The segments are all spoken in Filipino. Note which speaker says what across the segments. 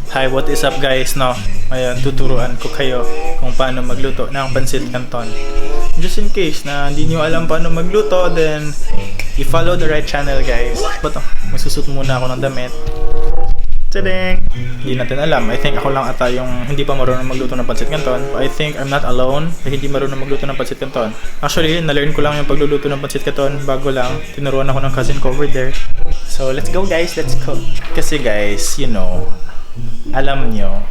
Speaker 1: Hi, what is up guys, no? Ngayon, tuturuan ko kayo kung paano magluto ng Pansit Canton. Just in case na hindi nyo alam paano magluto, then you follow the right channel guys. But magsusot muna ako ng damit. Tadang! Hindi natin alam. I think ako lang ata yung hindi pa marunong magluto ng Pansit Canton. I think I'm not alone na hindi marunong magluto ng Pansit Canton. Actually, na-learn ko lang yung pagluluto ng Pansit Canton bago lang. Tinuruan ako ng cousin ko over there. So, let's go guys, let's cook. Kasi guys, you know, alam nyo.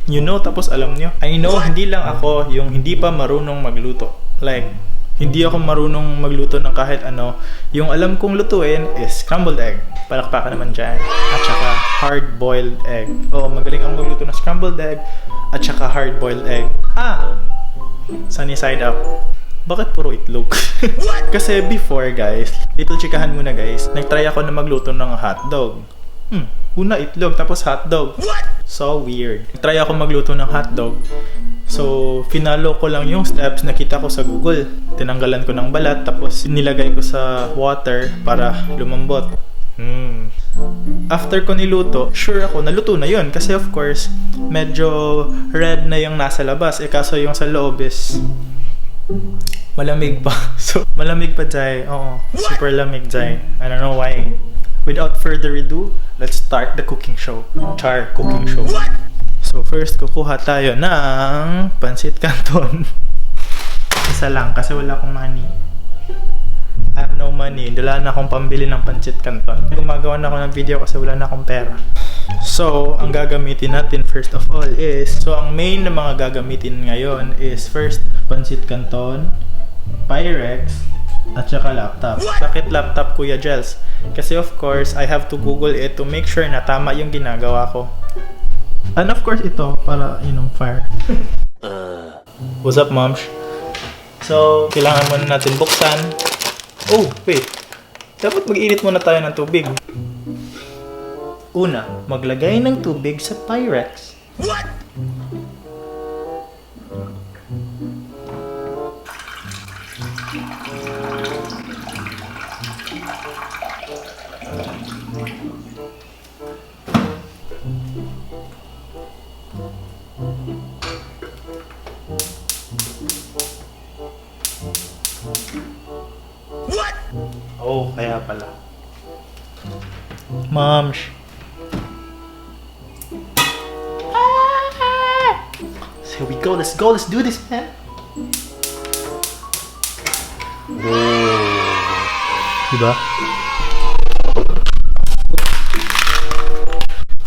Speaker 1: You know, tapos alam nyo. I know, hindi lang ako yung hindi pa marunong magluto. Like, hindi ako marunong magluto ng kahit ano. Yung alam kong lutuin is scrambled egg. Palakpakan naman dyan. At saka hard-boiled egg. Oh, magaling akong magluto ng scrambled egg at saka hard-boiled egg. Sunny side up. Bakit puro itlog? Kasi before guys, little chikahan muna guys, nagtry ako na magluto ng hotdog. Una itlog, tapos hotdog. So weird. Nagtry ako magluto ng hotdog. So, finalo ko lang yung steps na kita ko sa Google. Tinanggalan ko ng balat, tapos nilagay ko sa water para lumambot. After ko niluto, sure ako, naluto na yun. Kasi of course, medyo red na yung nasa labas. Kaso yung sa loob is malamig pa. So, malamig pa dyan. Oo, super lamig dyan. I don't know why. Without further ado, let's start the cooking show. Char cooking show. So, first, kukuha tayo ng Pansit Canton. Isa lang, kasi wala akong money. I have no money. Wala na akong pambili ng Pansit Canton. Gumagawa na ako ng video kasi wala na akong pera. So, ang gagamitin natin first of all is, so ang main na mga gagamitin ngayon is first, Pansit Canton, Pyrex, at saka laptop. Bakit laptop, Kuya Gels? Kasi of course, I have to Google it to make sure na tama yung ginagawa ko. And of course, ito, para, fire. What's up, moms? So, kailangan muna natin buksan. Oh, wait. Dapat mag-init muna tayo ng tubig. Una, maglagay ng tubig sa Pyrex. What? Oh, kaya pala. Moms. So here we go. Let's go. Let's do this, man. Diba?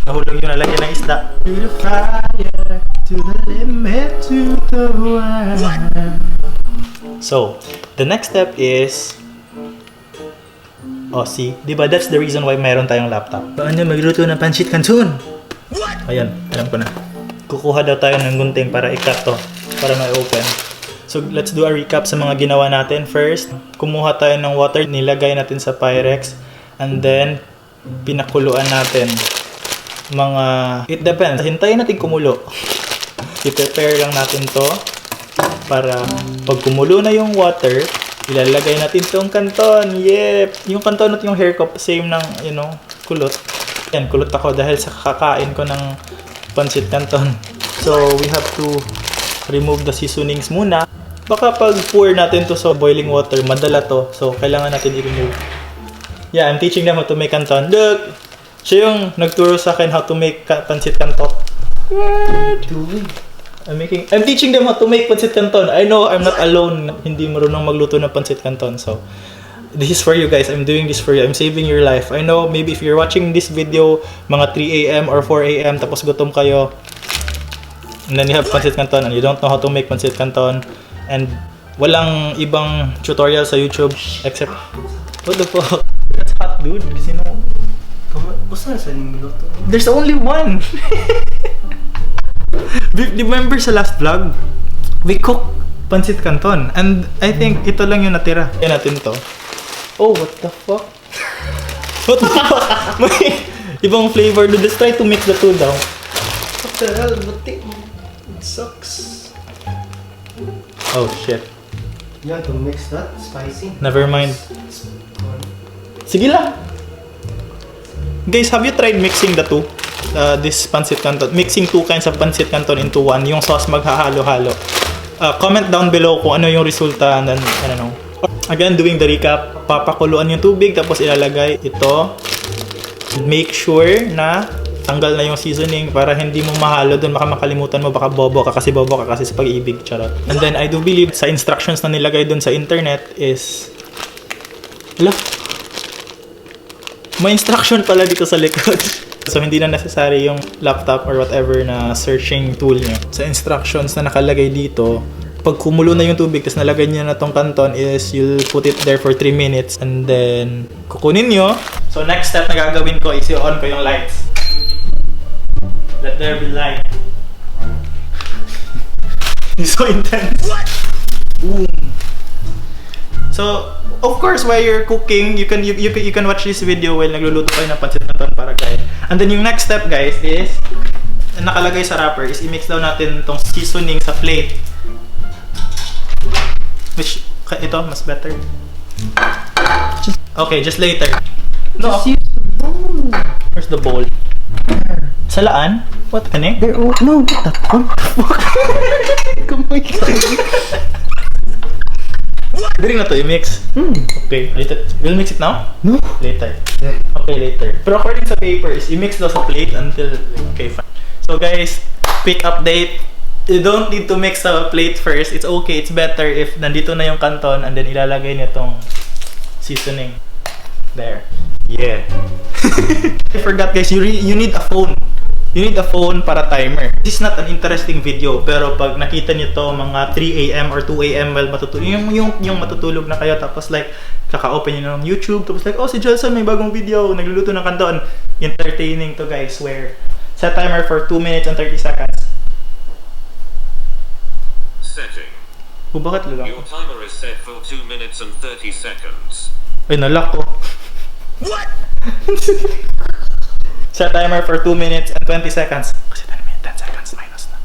Speaker 1: Nahulog yung nalagyan ng isda. To the fire, to the limit, to the wire. So, the next step is, see, diba that's the reason why mayroon tayong laptop. Paano magluto ng Pansit Canton? Ayan, alam ko na. Kukuha daw tayo ng gunting para i-cut to, para ma-open. So, let's do a recap sa mga ginawa natin. First, kumuha tayo ng water, nilagay natin sa Pyrex, and then, pinakuluan natin. It depends. Hintayin natin kumulo. I-prepare lang natin to, para pag kumulo na yung water, ilalagay natin tong canton. Yep! Yung canton at yung hair ko, same ng, kulot. Yan, kulot ako dahil sa kakain ko ng Pansit Canton. So, we have to remove the seasonings muna. Baka pag pour natin to sa boiling water, madala to. So, kailangan natin i-remove. Yeah, I'm teaching them how to make canton. Look! Siya yung nagturo sa akin how to make Pansit Canton. What? I'm teaching them how to make Pansit Canton. I know I'm not alone. Hindi marunong magluto ng Pansit Canton. So, this is for you guys. I'm doing this for you. I'm saving your life. I know maybe if you're watching this video mga 3 a.m. or 4 a.m. tapos gutom kayo, and then you have Pansit Canton and you don't know how to make Pansit Canton, and walang ibang tutorial sa YouTube except, what the fuck? That's hot, dude. Sino? There's only one. Remember sa last vlog, we cooked Pansit Canton, and I think ito lang yung natira. Yan natin to. Oh, what the fuck? What the fuck? May ibang flavor. Let's try to mix the two daw.
Speaker 2: What the hell? It sucks.
Speaker 1: Oh shit.
Speaker 2: You have to mix that spicy.
Speaker 1: Never mind. Sige lang. Guys, have you tried mixing the two? this Pansit Canton. Mixing two kinds of Pansit Canton into one. Yung sauce maghahalo-halo. Comment down below kung ano yung resulta. And then, I don't know. Again, doing the recap. Papakuluan yung tubig, tapos ilalagay ito. Make sure na tanggal na yung seasoning para hindi mo mahalo doon. Baka makalimutan mo, baka bobo ka kasi sa pag-ibig. Charot. And then, I do believe sa instructions na nilagay doon sa internet is... Hala? May instruction pala dito sa likod. So, hindi na necessary yung laptop or whatever na searching tool nyo. Sa instructions na nakalagay dito, pag kumulo na yung tubig, tapos nalagay nyo na tong canton is you'll put it there for 3 minutes and then kukunin nyo. So, next step na gagawin ko is i-on ko yung lights. Let there be light. It's so intense. Boom. So, of course, while you're cooking, you can watch this video while nagluluto kayo ng pancit canton para guys. And then yung next step, guys, is nakalagay sa wrapper is i-mix daw natin tong seasoning sa plate. Which ito mas better. Okay, just later. No.
Speaker 2: Just use the bowl.
Speaker 1: Where's the bowl? Salaan? What kani?
Speaker 2: No, not that one. Come on.
Speaker 1: Dili na to i-mix. Okay, later. We'll mix it now?
Speaker 2: No.
Speaker 1: Later. Okay, later. Pero according sa paper is i-mix daw sa plate until okay, fine. So guys, quick update. You don't need to mix sa plate first. It's okay. It's better if nandito na yung canton and then ilalagay niyo tong seasoning. There. Yeah. I forgot guys, you need a phone. You need a phone para timer. This is not an interesting video, pero pag nakita niyo to mga 3 AM or 2 AM while matutulog, yung matutulog na kayo, tapos like, kaka-open niyo ng YouTube, tapos like, oh si Gelson may bagong video, nagluluto ng canton. Entertaining to guys, swear. Set timer for 2 minutes and 30 seconds.
Speaker 3: Setting.
Speaker 1: Oh, bakit lula?
Speaker 3: Your timer is set for 2 minutes and 30 seconds.
Speaker 1: Ay, nalak ko. What? Set timer for 2 minutes and 20 seconds. Kasi 10 seconds minus na.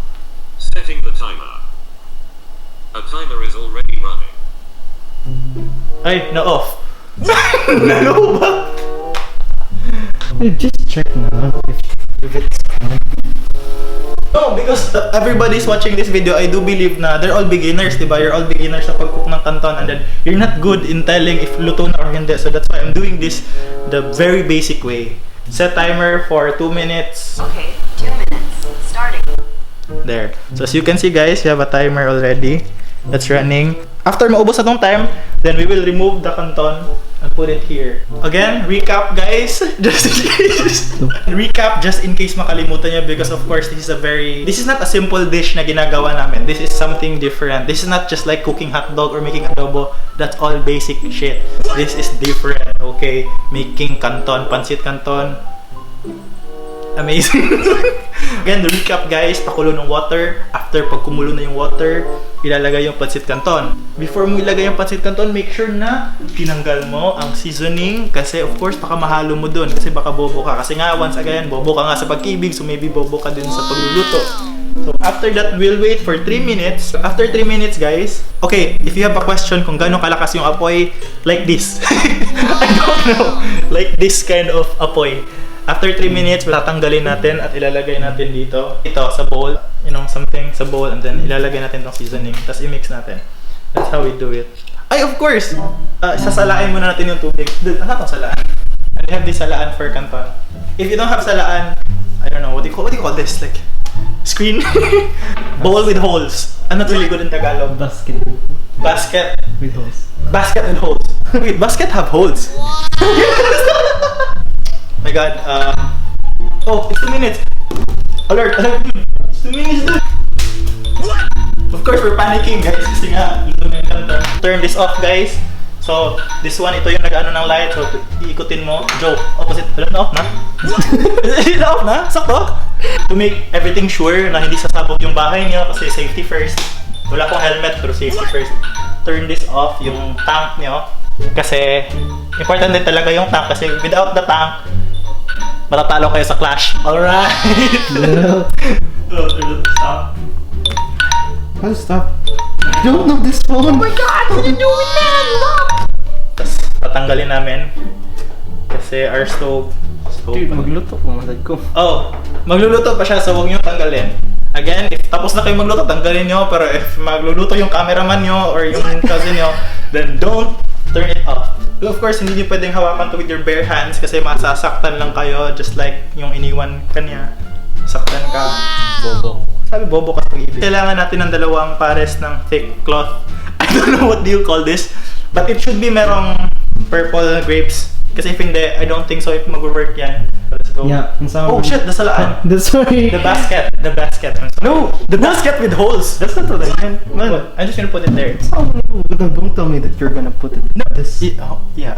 Speaker 3: Setting the timer. A timer is already running.
Speaker 1: Ay, na-off. No ba?
Speaker 2: Just check now if it's fine.
Speaker 1: No, because everybody's watching this video, I do believe na they're all beginners, diba? You're all beginners sa pag-cook ng canton and then you're not good in telling if luto na or hindi. So that's why I'm doing this the very basic way. Set timer for 2 minutes.
Speaker 4: Okay, 2 minutes. Starting.
Speaker 1: There. So as you can see guys, we have a timer already that's running. After maubos na tong time, then we will remove the canton and put it here. Again, recap guys, just in case. Recap just in case makalimutan niya because of course this is not a simple dish na ginagawa namin. This is something different. This is not just like cooking hot dog or making adobo. That's all basic shit. This is different, okay? Making canton, pancit canton. Amazing. Again, the recap guys, pakulo ng water. After pag kumulo na yung water, ilalagay yung pancit canton. Before mo ilagay yung pancit canton, make sure na tinanggal mo ang seasoning kasi of course baka mahalo mo dun kasi baka bobo ka. Kasi nga once again, bobo ka nga sa pag-ibig so maybe bobo ka din sa pagluluto. So after that, we'll wait for 3 minutes. After 3 minutes guys, okay, if you have a question kung gaano kalakas yung apoy, like this. I don't know. Like this kind of apoy. After 3 minutes, tatanggalin natin at ilalagay natin dito. Ito, sa bowl. You know, something sa bowl. And then, ilalagay natin tong seasoning. Tapos, i-mix natin. That's how we do it. Ay, of course! Sasalain muna natin yung tubig. Ano itong salaan? And we have this salaan for canton. If you don't have salaan, I don't know, what do you call this? Like, screen? Bowl with holes. I'm not really good in Tagalog.
Speaker 2: Basket
Speaker 1: Basket.
Speaker 2: with holes.
Speaker 1: Basket with holes. Wait, basket have holes? My god, oh, it's 2 minutes. Alert, alert. It's 2 minutes, dude. What? Of course, we're panicking, guys. Kasi nga, luto na yung canton. Turn this off, guys. So, this one, ito yung nag-ano ng light. So, iikutin mo. Joke. Opposite. Alam na, off na? Is it off na? Sakto? To make everything sure na hindi sasabog yung bahay niyo kasi safety first. Wala akong helmet, pero safety first. Turn this off, yung tank niyo. Kasi, important din talaga yung tank. Kasi without the tank, matatalo kayo sa clash. Alright!
Speaker 2: No.
Speaker 1: Stop.
Speaker 2: I'll stop. I don't know this phone.
Speaker 4: Oh my god, what are you doing, man? Look!
Speaker 1: Tapos, tatanggalin namin. Kasi our stove.
Speaker 2: Dude, magluto ko, matag ko.
Speaker 1: Oh, Magluluto pa siya, so huwag nyo tanggalin. Again, if tapos na kayo magluto, tanggalin nyo. Pero if magluluto yung cameraman nyo or yung cousin nyo, then don't turn it off. So of course, hindi nyo pwedeng hawakan to with your bare hands kasi masasaktan lang kayo, just like yung iniwan kanya. Saktan ka. Bobo. Sabi bobo ka pag-ibig. Kailangan natin ng dalawang pares ng thick cloth. I don't know what do you call this, but it should be merong purple grapes. Kasi if hindi, I don't think so if mag-work yan. Let's go.
Speaker 2: Yeah.
Speaker 1: Oh shit, nasalaan.
Speaker 2: That's why.
Speaker 1: The basket. The basket. I'm sorry.
Speaker 2: No!
Speaker 1: The basket with holes.
Speaker 2: That's not what I meant.
Speaker 1: Man, I'm just gonna put it there.
Speaker 2: Oh, no. Don't tell me that you're gonna put it. No. This.
Speaker 1: Yeah.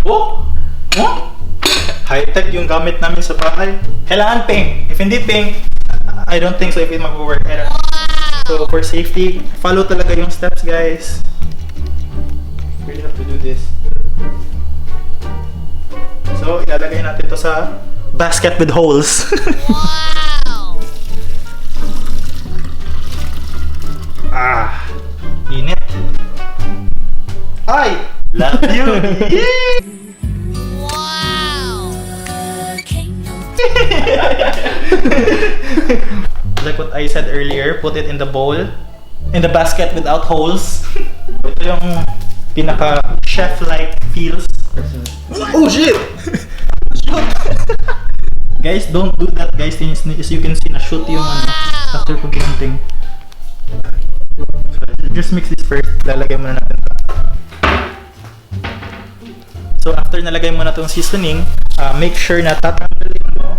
Speaker 1: Oh! Oh! High-tech yung gamit namin sa bahay. Kailangan pink. If hindi pink, I don't think so if it mag-work. I don't know. So for safety, follow talaga yung steps, guys. Really have to do this. So, ilalagay natin to sa basket with holes.
Speaker 5: Wow!
Speaker 1: Init. Ay! Love you! Yay!
Speaker 5: Wow!
Speaker 1: Like what I said earlier, put it in the bowl. In the basket without holes. Ito yung pinaka-chef-like feels. Oh shit! Guys, don't do that, guys. As you can see, na-shoot yung after cooking. So, just mix this first. Lalagay muna natin. So after nalagay mo na itong seasoning, make sure na tatanggalin mo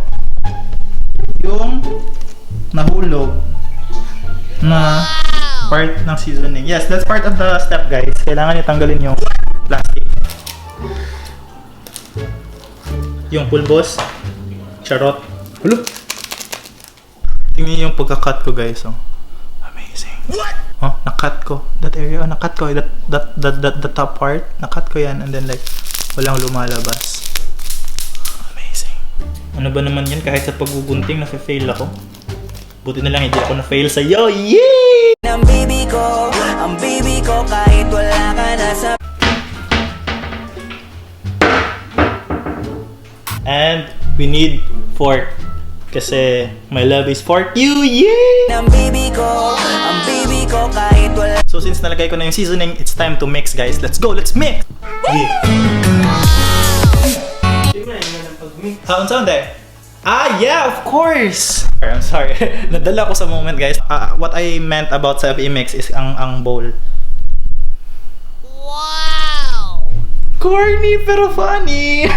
Speaker 1: yung nahulog na part ng seasoning. Yes, that's part of the step, guys. Kailangan itanggalin yung plastic. Yung pulbos, charot. Ulo! Tingnan yung pagka-cut ko, guys. Oh. Amazing. What? Oh, na-cut ko. That area, na-cut ko. The top part, na-cut ko yan. And then like, walang lumalabas. Amazing. Ano ba naman yan? Kahit sa paggugunting, na-fail ako. Buti na lang, hindi ako na-fail sa'yo. Yay!
Speaker 6: Ang baby ko, kahit wala ka na sa...
Speaker 1: And we need fork. Kasi my love is for you. Yay!
Speaker 6: Ang baby ko, kahit wala...
Speaker 1: So since nalagay ko na yung seasoning, it's time to mix, guys. Let's go, let's mix! Yeah. Sound sound eh? Yeah, of course! I'm sorry. Nadala ko sa moment, guys. What I meant about sa i-mix is ang bowl.
Speaker 5: Wow!
Speaker 1: Corny pero funny!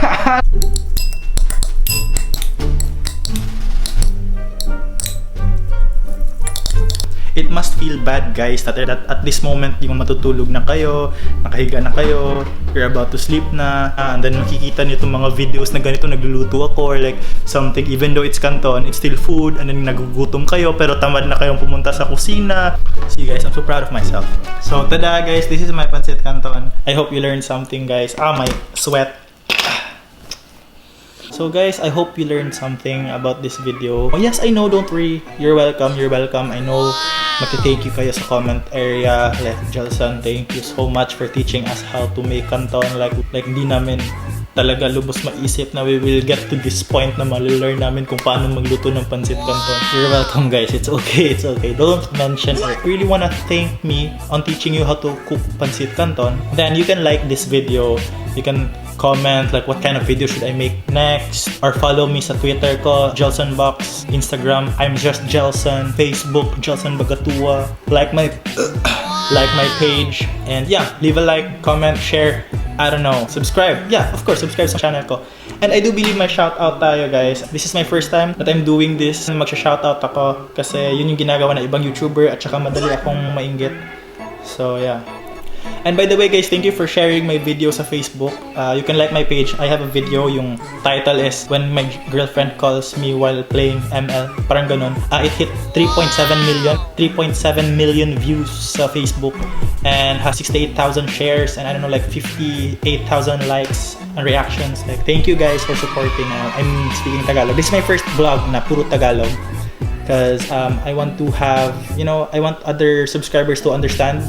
Speaker 1: It must feel bad, guys, that at this moment yung matutulog na kayo, nakahiga na kayo, you're about to sleep na, and then makikita niyo itong mga videos na ganito, nagluluto ako, or like something, even though it's Canton, it's still food, and then nagugutom kayo, pero tamad na kayong pumunta sa kusina. See, guys, I'm so proud of myself. So, tada, guys, this is my Pansit Canton. I hope you learned something, guys. My sweat. So guys, I hope you learned something about this video. Oh yes, I know, don't worry. You're welcome, you're welcome. I know, magte-thank you kayo sa comment area. Like, Gelson, thank you so much for teaching us how to make canton. Like hindi namin talaga lubos maisip na we will get to this point na mali-learn namin kung paano magluto ng Pansit Canton. You're welcome, guys. It's okay, it's okay. Don't mention or really wanna thank me on teaching you how to cook Pansit Canton. Then you can like this video. You can comment like what kind of video should I make next, or follow me sa Twitter ko, Gelson Box, Instagram, I'm just Gelson, Facebook, Gelson Bagatua, like my page, and yeah, leave a like, comment, share, I don't know, subscribe. Yeah, of course, subscribe sa channel ko. And I do believe may shoutout tayo, guys. This is my first time that I'm doing this. Magsha-shoutout ako kasi yun yung ginagawa ng ibang YouTuber at saka madali akong mainggit. So yeah. And by the way, guys, thank you for sharing my video sa Facebook. You can like my page. I have a video. Yung title is When My Girlfriend Calls Me While Playing ML. Parang ganun. It hit 3.7 million views sa Facebook and has 68,000 shares and I don't know, like 58,000 likes and reactions. Like, thank you guys for supporting. I'm speaking Tagalog. This is my first vlog na puro Tagalog. Because I want to have, I want other subscribers to understand.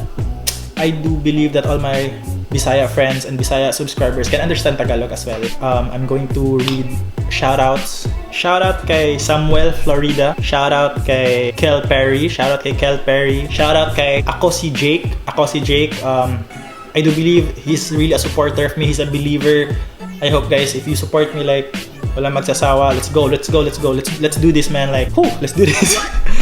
Speaker 1: I do believe that all my Bisaya friends and Bisaya subscribers can understand Tagalog as well. I'm going to read shoutouts Shout out kay Samuel Florida. Shout out kay Kel Perry. Shout out kay Kel Perry. Shout out kay Ako si Jake. I do believe he's really a supporter of me. He's a believer. I hope guys, if you support me like walang magsasawa, let's go. Let's do this, man. Like, whew, let's do this.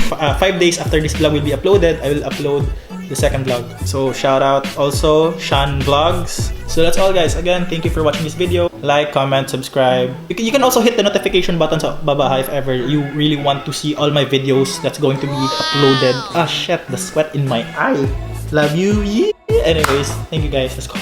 Speaker 1: 5 days after this vlog will be uploaded, I will upload the second vlog. So shout out also Sean Vlogs. So that's all guys. Again, thank you for watching this video. Like, comment, subscribe. You can also hit the notification button sa baba if ever you really want to see all my videos that's going to be uploaded. Ah shit, the sweat in my eye. Love you. Yeah. Anyways, thank you guys. Let's go.